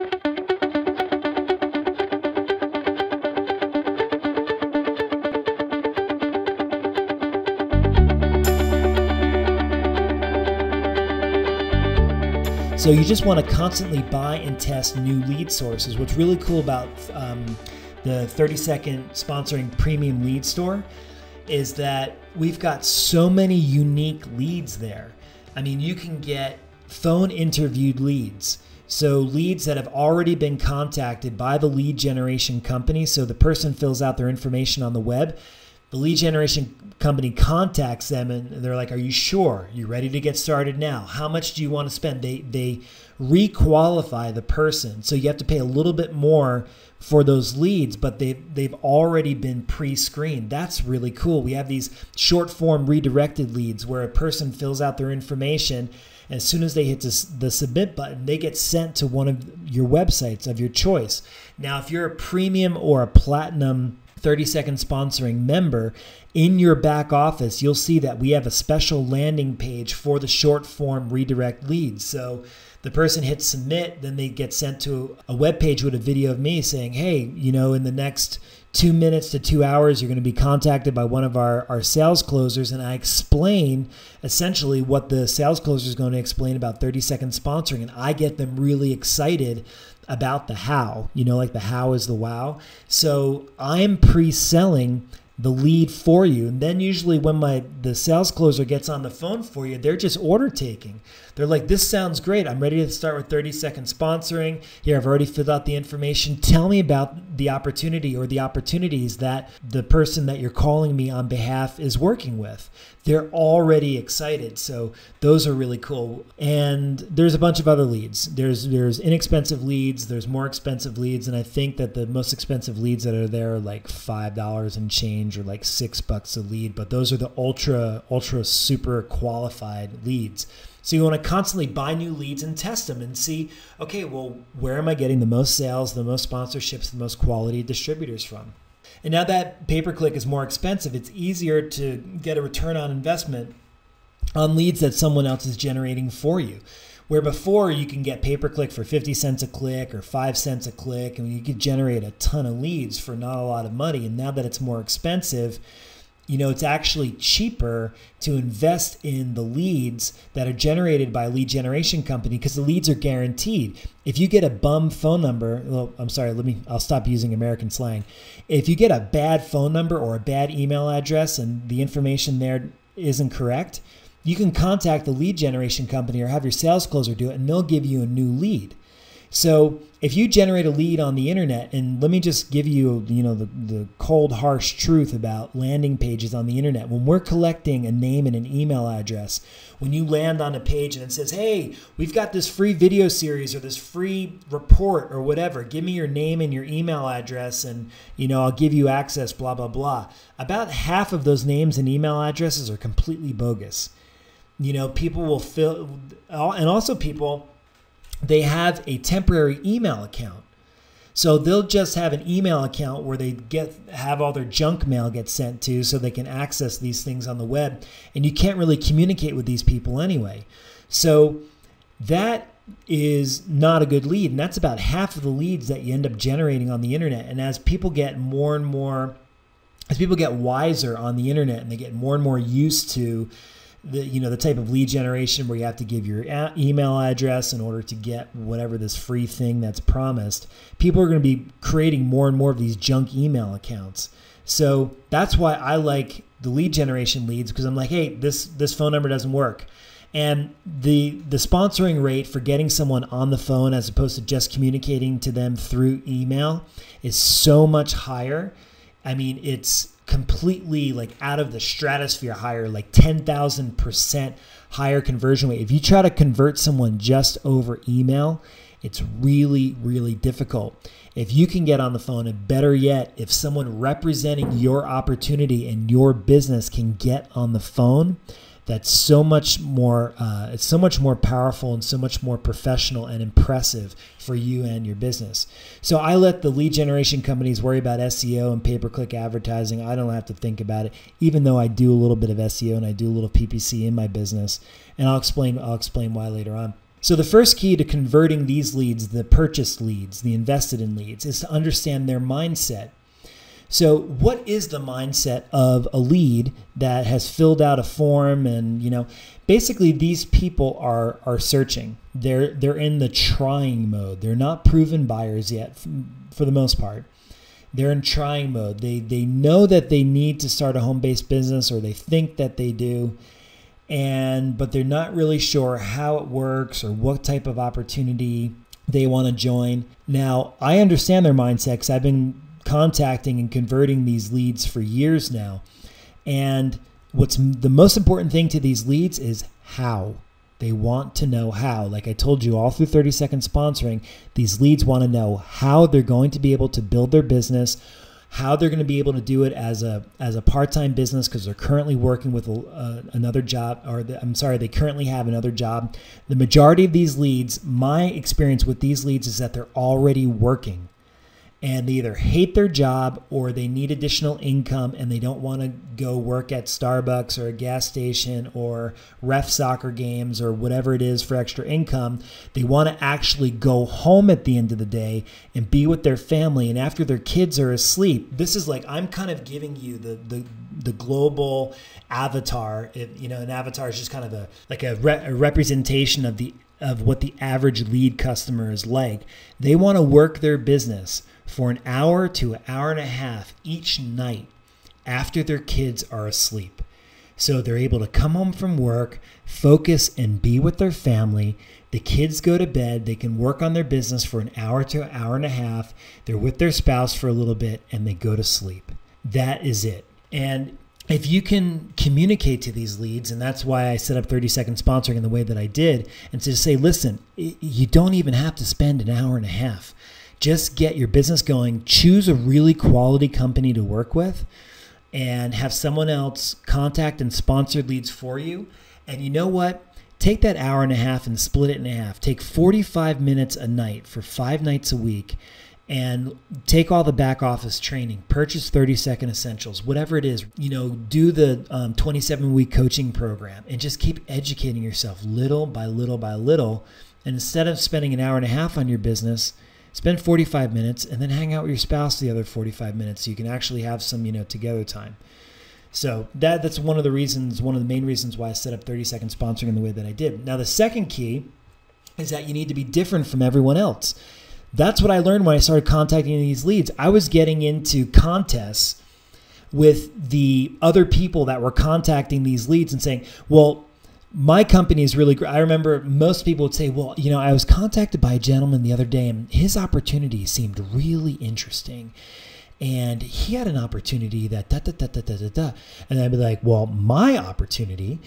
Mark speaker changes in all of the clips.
Speaker 1: So you just want to constantly buy and test new lead sources. What's really cool about the 30-second sponsoring premium lead store is that we've got so many unique leads there. I mean, you can get phone interviewed leads. So leads that have already been contacted by the lead generation company. So the person fills out their information on the web. The lead generation company contacts them and they're like, are you sure? You ready to get started now? How much do you want to spend? They re-qualify the person. So you have to pay a little bit more for those leads, but they've already been pre-screened. That's really cool. We have these short form redirected leads where a person fills out their information. As soon as they hit the submit button, they get sent to one of your websites of your choice. Now, if you're a premium or a platinum 30-second sponsoring member, in your back office, you'll see that we have a special landing page for the short form redirect leads. So the person hits submit, then they get sent to a web page with a video of me saying, hey, you know, in the next 2 minutes to 2 hours, you're going to be contacted by one of our sales closers. And I explain essentially what the sales closer is going to explain about 30-second sponsoring. And I get them really excited about the how, you know, like the how is the wow. So I'm pre-selling the lead for you. And then usually when the sales closer gets on the phone for you, they're just order taking. They're like, this sounds great. I'm ready to start with 30-second sponsoring. Here, I've already filled out the information. Tell me about the opportunity or the opportunities that the person that you're calling me on behalf is working with. They're already excited. So those are really cool. And there's a bunch of other leads. There's inexpensive leads. There's more expensive leads. And I think that the most expensive leads that are there are like $5 and change or like $6 a lead. But those are the ultra super qualified leads. So you want to constantly buy new leads and test them and see, okay, well, where am I getting the most sales, the most sponsorships, the most quality distributors from? And now that pay-per-click is more expensive, it's easier to get a return on investment on leads that someone else is generating for you. Where before you can get pay-per-click for 50 cents a click or 5 cents a click, and you could generate a ton of leads for not a lot of money. And now that it's more expensive, you know, it's actually cheaper to invest in the leads that are generated by a lead generation company because the leads are guaranteed. If you get a bum phone number, well, I'm sorry, I'll stop using American slang. If you get a bad phone number or a bad email address and the information there isn't correct, you can contact the lead generation company or have your sales closer do it and they'll give you a new lead. So if you generate a lead on the internet, and let me just give you, you know, the cold, harsh truth about landing pages on the internet. When we're collecting a name and an email address, when you land on a page and it says, hey, we've got this free video series or this free report or whatever, give me your name and your email address and, you know, I'll give you access, blah, blah, blah. About half of those names and email addresses are completely bogus. You know, people will fill, and also people, they have a temporary email account. So they'll just have an email account where they have all their junk mail get sent to so they can access these things on the web. And you can't really communicate with these people anyway. So that is not a good lead. And that's about half of the leads that you end up generating on the internet. And as people get more and more, as people get wiser on the internet and they get more and more used to the type of lead generation where you have to give your email address in order to get whatever this free thing that's promised, people are going to be creating more and more of these junk email accounts. So that's why I like the lead generation leads, because I'm like, hey, this phone number doesn't work. And the sponsoring rate for getting someone on the phone as opposed to just communicating to them through email is so much higher. I mean, it's completely like out of the stratosphere higher, like 10,000% higher conversion rate. If you try to convert someone just over email, it's really, really difficult. If you can get on the phone, and better yet, if someone representing your opportunity and your business can get on the phone, that's so much more, it's so much more powerful and so much more professional and impressive for you and your business. So I let the lead generation companies worry about SEO and pay-per-click advertising. I don't have to think about it, even though I do a little bit of SEO and I do a little PPC in my business. And I'll explain why later on. So the first key to converting these leads, the purchased leads, the invested in leads, is to understand their mindset. So what is the mindset of a lead that has filled out a form? And, basically these people are searching. They're in the trying mode. They're not proven buyers yet for the most part. They're in trying mode. They know that they need to start a home-based business, or they think that they do, but they're not really sure how it works or what type of opportunity they want to join. Now, I understand their mindset because I've been contacting and converting these leads for years now. And what's the most important thing to these leads is how. They want to know how. Like I told you, all through 30-second sponsoring, these leads want to know how they're going to be able to build their business, how they're going to be able to do it as a part-time business because they're currently working with another job, they currently have another job. The majority of these leads, my experience with these leads is that they're already working. And they either hate their job or they need additional income and they don't want to go work at Starbucks or a gas station or ref soccer games or whatever it is for extra income. They want to actually go home at the end of the day and be with their family. And after their kids are asleep, this is like, I'm kind of giving you the global avatar. An avatar is just kind of a representation of what the average lead customer is like. They want to work their business for an hour to an hour and a half each night after their kids are asleep. So they're able to come home from work, focus, and be with their family. The kids go to bed. They can work on their business for an hour to an hour and a half. They're with their spouse for a little bit, and they go to sleep. That is it. And if you can communicate to these leads, and that's why I set up 30-second sponsoring in the way that I did, and to say, listen, you don't even have to spend an hour and a half. Just get your business going. Choose a really quality company to work with and have someone else contact and sponsor leads for you. And you know what? Take that hour and a half and split it in half. Take 45 minutes a night for 5 nights a week and take all the back office training, purchase 30-second essentials, whatever it is, do the 27-week coaching program and just keep educating yourself little by little by little. And instead of spending an hour and a half on your business, spend 45 minutes and then hang out with your spouse the other 45 minutes so you can actually have some, together time. So that's one of the main reasons why I set up 30-second sponsoring in the way that I did. Now, the second key is that you need to be different from everyone else. That's what I learned when I started contacting these leads. I was getting into contests with the other people that were contacting these leads and saying, well, my company is really great. I remember most people would say, well, I was contacted by a gentleman the other day and his opportunity seemed really interesting. And he had an opportunity that And I'd be like, well, my opportunity,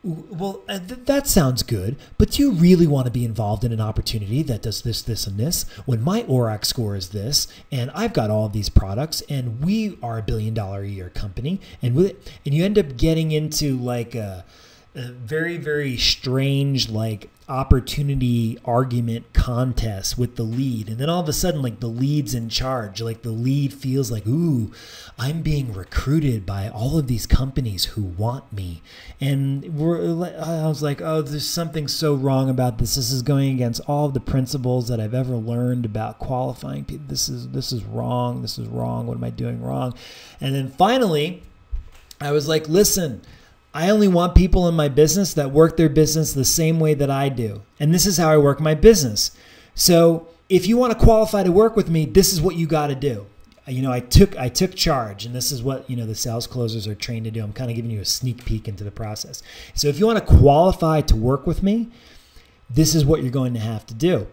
Speaker 1: that sounds good, but do you really want to be involved in an opportunity that does this, this, and this when my ORAC score is this, and I've got all of these products, and we are $1 billion a year company, and you end up getting into like a very, very strange opportunity argument contest with the lead. And then all of a sudden, the lead's in charge. The lead feels like, ooh, I'm being recruited by all of these companies who want me. And I was like, oh, there's something so wrong about this. This is going against all of the principles that I've ever learned about qualifying people. This is wrong. This is wrong. What am I doing wrong? And then finally, I was like, listen, I only want people in my business that work their business the same way that I do. And this is how I work my business. So if you want to qualify to work with me, this is what you got to do. I took charge, and this is what, the sales closers are trained to do. I'm kind of giving you a sneak peek into the process. So if you want to qualify to work with me, this is what you're going to have to do.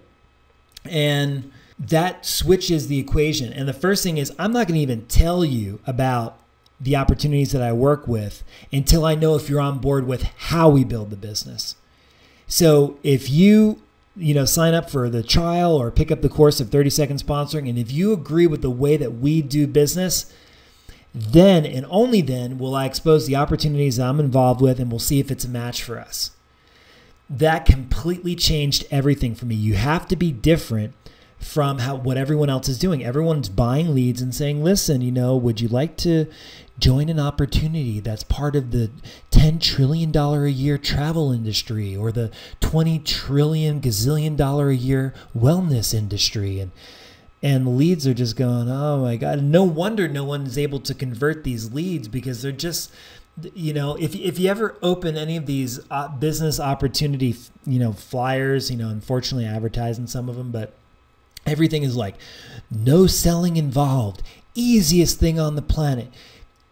Speaker 1: And that switches the equation. And the first thing is, I'm not going to even tell you about the opportunities that I work with until I know if you're on board with how we build the business. So if you sign up for the trial or pick up the course of 30-second sponsoring, and if you agree with the way that we do business, then and only then will I expose the opportunities that I'm involved with, and we'll see if it's a match for us. That completely changed everything for me. You have to be different from what everyone else is doing. Everyone's buying leads and saying, listen, would you like to join an opportunity that's part of the $10 trillion a year travel industry, or the 20 trillion gazillion dollar a year wellness industry? And leads are just going, oh my God. No wonder no one is able to convert these leads, because they're just, if you ever open any of these business opportunity, flyers, unfortunately I advertise in some of them, but everything is like, no selling involved, easiest thing on the planet,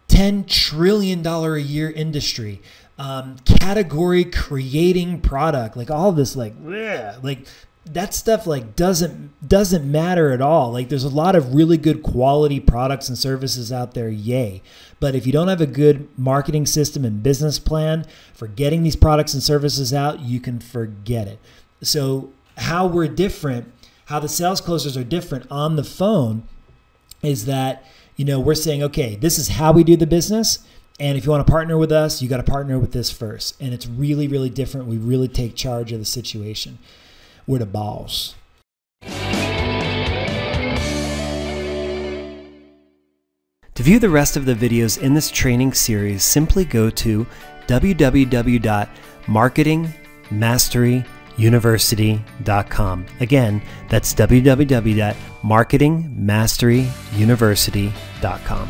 Speaker 1: $10 trillion a year industry, category creating product, like all this, like that stuff like doesn't matter at all. Like there's a lot of really good quality products and services out there, yay. But if you don't have a good marketing system and business plan for getting these products and services out, you can forget it. So how we're different, how the sales closers are different on the phone is that, we're saying, okay, this is how we do the business. And if you want to partner with us, you got to partner with this first. And it's really, really different. We really take charge of the situation. We're the boss. To view the rest of the videos in this training series, simply go to www.marketingmasteryuniversity.com. Again, that's www.marketingmasteryuniversity.com.